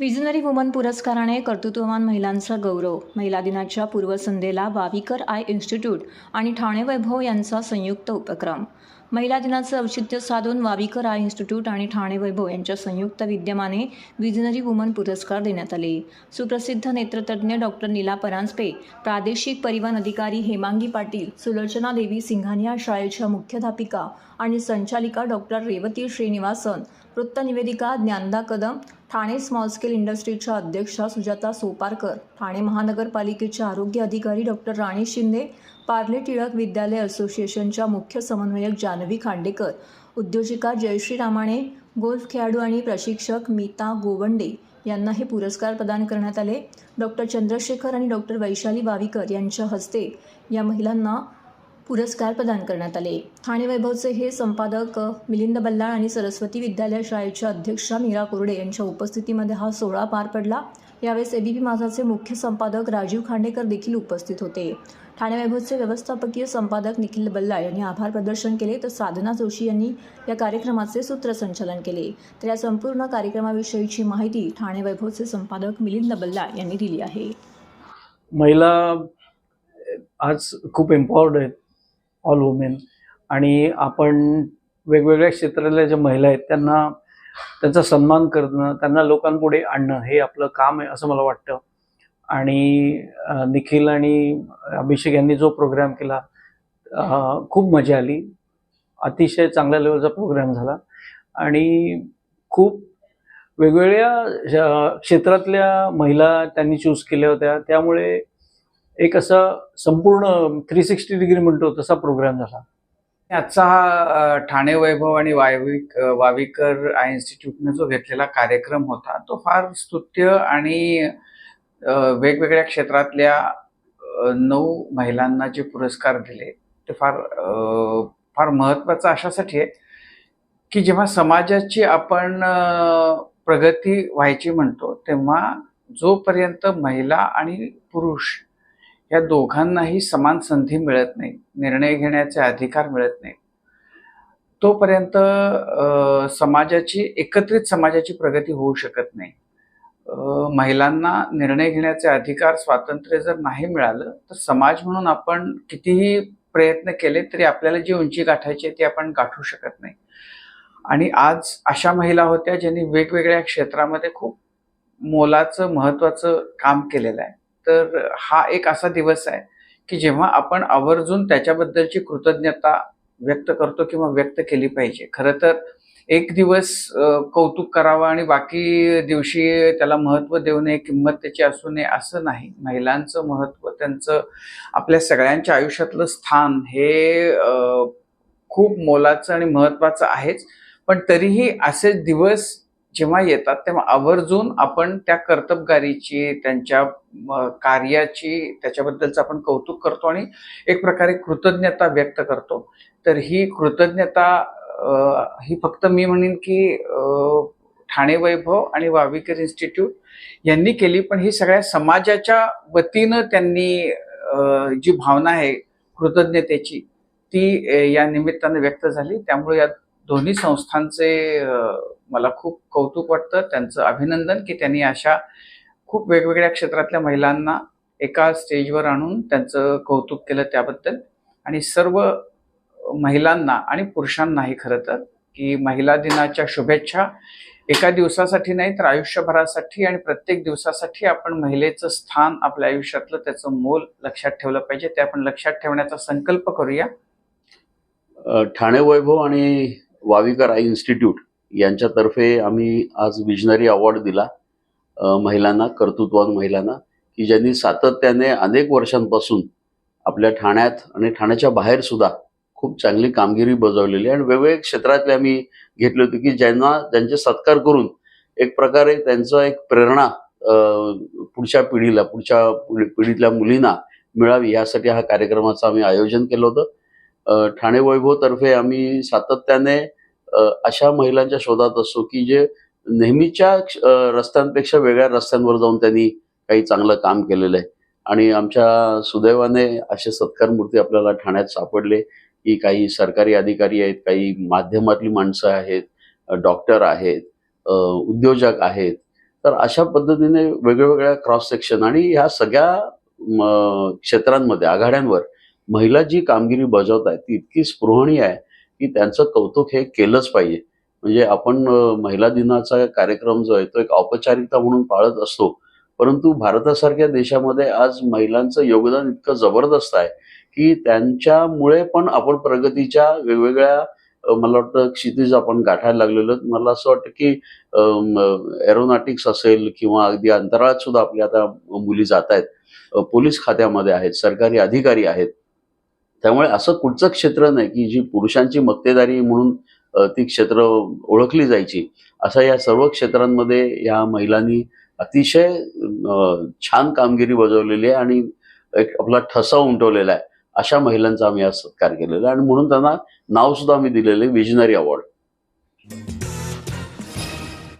Visionary woman पुरस्काराने कर्तृत्ववान महिलांचा गौरव. महिला दिनाच्या पूर्वसंध्येला वावीकर आय इन्स्टिट्यूट आणि ठाणे वैभव यांचा संयुक्त उपक्रम. महिला दिनाचं औचित्य साधून वावीकर आय इन्स्टिट्यूट आणि ठाणे वैभव यांच्या संयुक्त विद्यमाने विजनरी वुमन पुरस्कार देण्यात आले. सुप्रसिद्ध नेत्रतज्ञ डॉक्टर नीला परांजपे, प्रादेशिक परिवहन अधिकारी हेमांगी पाटील, सुलोचना देवी सिंघानिया शाळेच्या मुख्याध्यापिका आणि संचालिका डॉक्टर रेवती श्रीनिवासन, वृत्तनिवेदिका ज्ञानदा कदम, ठाणे स्मॉल स्केल इंडस्ट्रीच्या अध्यक्षा सुजाता सोपारकर, ठाणे महानगरपालिकेच्या आरोग्य अधिकारी डॉक्टर राणी शिंदे, पार्ले टिळक विद्यालय असोसिएशनच्या मुख्य समन्वयक जानवी खांडेकर, उद्योजिका जयश्री रामाणे, गोल्फ खेळाडू आणि प्रशिक्षक मीता गोवंडे यांना हे पुरस्कार प्रदान करण्यात आले. डॉक्टर चंद्रशेखर आणि डॉक्टर वैशाली वावीकर यांच्या हस्ते या महिलांना पुरस्कार प्रदान करण्यात आले. ठाणे वैभवचे हे संपादक मिलिंद बल्लाळ आणि सरस्वती विद्यालय शाळेच्या अध्यक्षा मीरा कोरडे यांच्या उपस्थितीमध्ये हा सोहळा पार पडला. यावेळेस एबीपी माझाचे मुख्य संपादक राजीव खांडेकर देखील उपस्थित होते. ठाणे वैभवचे व्यवस्थापकीय संपादक निखिल बल्लाळ यांनी आभार प्रदर्शन केले, तर साधना जोशी यांनी या कार्यक्रमाचे सूत्रसंचालन केले. तर या संपूर्ण कार्यक्रमाविषयीची माहिती ठाणे वैभवचे संपादक मिलिंद बल्लाळ यांनी दिली आहे. महिला आज खूप एम्पॉवर्ड आहेत, ऑल वुमेन, आणि आपण वेगवेगळ्या क्षेत्रातल्या ज्या महिला आहेत त्यांचा सन्मान करणं, त्यांना लोकांपुढे आणणं हे आपलं काम आहे असं मला वाटतं. आणि निखिल आणि अभिषेक यांनी जो प्रोग्राम केला खूप मजा आली. अतिशय चांगल्या लेवलचा प्रोग्राम झाला आणि खूप वेगवेगळ्या क्षेत्रातल्या महिला त्यांनी चूज केल्या होत्या. त्यामुळे एक असा संपूर्ण 360 डिग्री म्हणतो तसा प्रोग्राम झाला. आजचा हा ठाणे वैभव आणि वावीकर आय इन्स्टिट्यूटने जो घेतलेला कार्यक्रम होता तो फार स्तुत्य आणि वेगवेगळ्या क्षेत्रातल्या 9 महिलांना जे पुरस्कार दिले ते फार महत्त्वाचं अशासाठी आहे की जेव्हा समाजाची आपण प्रगती व्हायची म्हणतो तेव्हा जोपर्यंत महिला आणि पुरुष या दोघांनाही समान संधी मिळत नाही, निर्णय घेण्याचे अधिकार मिळत नाही, तोपर्यंत एकत्रित समाजाची प्रगती होऊ शकत नाही. महिलांना निर्णय घेण्याचे अधिकार, स्वातंत्र्य जर नाही मिळालं तर समाज म्हणून आपण कितीही प्रयत्न केले तरी आपल्याला जी उंची गाठायची ती आपण गाठू शकत नाही. आणि आज अशा महिला होत्या ज्यांनी वेगवेगळ्या क्षेत्रामध्ये खूप मोलाचं महत्त्वाचं काम केलेलं आहे. तर हा एक असा दिवस आहे की जेव्हा आपण आवर्जून त्याच्याबद्दलची कृतज्ञता व्यक्त करतो किंवा व्यक्त केली पाहिजे. खरं तर एक दिवस कौतुक करावं आणि बाकी दिवशी त्याला महत्त्व देऊ नये, किंमत त्याची असू नये असं नाही. महिलांचं महत्त्व, त्यांचं आपल्या सगळ्यांच्या आयुष्यातलं स्थान हे खूप मोलाचं आणि महत्त्वाचं आहेच. पण तरीही असे दिवस जेव्हा येतात तेव्हा आवर्जून आपण त्या कर्तबगारीची, त्यांच्या कार्याची, त्याच्याबद्दलचं आपण कौतुक करतो आणि एक प्रकारे कृतज्ञता व्यक्त करतो. तर ही कृतज्ञता ही फक्त मी म्हणेन की ठाणे वैभव आणि वावीकर इन्स्टिट्यूट यांनी केली, पण ही सगळ्या समाजाच्या वतीनं त्यांनी जी भावना आहे कृतज्ञतेची ती या निमित्तानं व्यक्त झाली. त्यामुळे या दोन्ही संस्थांचे मला खूप कौतुक वाटतं, त्यांचं अभिनंदन की त्यांनी अशा खूप वेगवेगळ्या क्षेत्रातल्या महिलांना एका स्टेजवर आणून त्यांचं कौतुक केलं त्याबद्दल. आणि सर्व महिलांना आणि पुरुषांनाही खरं तर की महिला दिनाच्या शुभेच्छा. एका दिवसासाठी नाही तर आयुष्यभरासाठी आणि प्रत्येक दिवसासाठी आपण महिलेचं स्थान आपल्या आयुष्यातलं, त्याचं मोल लक्षात ठेवलं पाहिजे. ते आपण लक्षात ठेवण्याचा संकल्प करूया. ठाणे वैभव आणि वावीकर आय इन्स्टिट्यूट यांच्यातर्फे आम्ही आज विजनरी अवॉर्ड दिला महिलांना, कर्तृत्ववान महिलांना, की ज्यांनी सातत्याने अनेक वर्षांपासून आपल्या ठाण्यात आणि ठाण्याच्या बाहेर सुद्धा खूप चांगली कामगिरी बजावलेली आहे. आणि वेगवेगळ्या क्षेत्रातले आम्ही घेतले होते की ज्यांचे सत्कार करून एक प्रकारे त्यांचा एक प्रेरणा पुढच्या पिढीतल्या मुलींना मिळावी यासाठी हा कार्यक्रमाचं आम्ही आयोजन केलं होतं. ठाणे वैभव तर्फे आम्ही सातत्याने अशा महिलांच्या शोधात असतो की जे नेहमीच्या रस्त्यांपेक्षा वेगळ्या रस्त्यांवर जाऊन त्यांनी काही चांगलं काम केलेलं आहे. आणि आमच्या सुदैवाने असे सत्कारमूर्ती आपल्याला ठाण्यात सापडले की काही सरकारी अधिकारी आहेत, काही माध्यमातली माणसं आहेत, डॉक्टर आहेत, उद्योजक आहेत, तर अशा पद्धतीने वेगवेगळ्या क्रॉस सेक्शन आणि ह्या सगळ्या क्षेत्रांमध्ये आघाड्यांवर महिला जी कामगिरी बजावत आहेत ती इतकी स्पृहणीय आहे की त्यांचं कौतुक हे केलंच पाहिजे. म्हणजे आपण महिला दिनाचा कार्यक्रम जो आहे तो एक औपचारिकता म्हणून पाळत असतो, परंतु भारतासारख्या देशामध्ये आज महिलांचं योगदान इतकं जबरदस्त आहे की त्यांच्यामुळे पण आपण प्रगतीच्या वेगवेगळ्या मला वाटतं क्षितिज आपण गाठायला लागलेलो आहोत. मला असं वाटतं की एरोनॉटिक्स असेल किंवा अगदी अंतराळात सुद्धा आपल्या आता मुली जात आहेत, पोलीस खात्यामध्ये आहेत, सरकारी अधिकारी आहेत. त्यामुळे असं कुठचं क्षेत्र नाही की जी पुरुषांची मक्तेदारी म्हणून ती क्षेत्र ओळखली जायची. अशा या सर्व क्षेत्रांमध्ये या महिलांनी अतिशय छान कामगिरी बजावलेली आहे आणि एक आपला ठसा उमटवलेला आहे. अशा महिलांचा आम्ही आज सत्कार केलेला आहे आणि म्हणून त्यांना नाव सुद्धा आम्ही दिलेलं आहे विजनरी अवॉर्ड.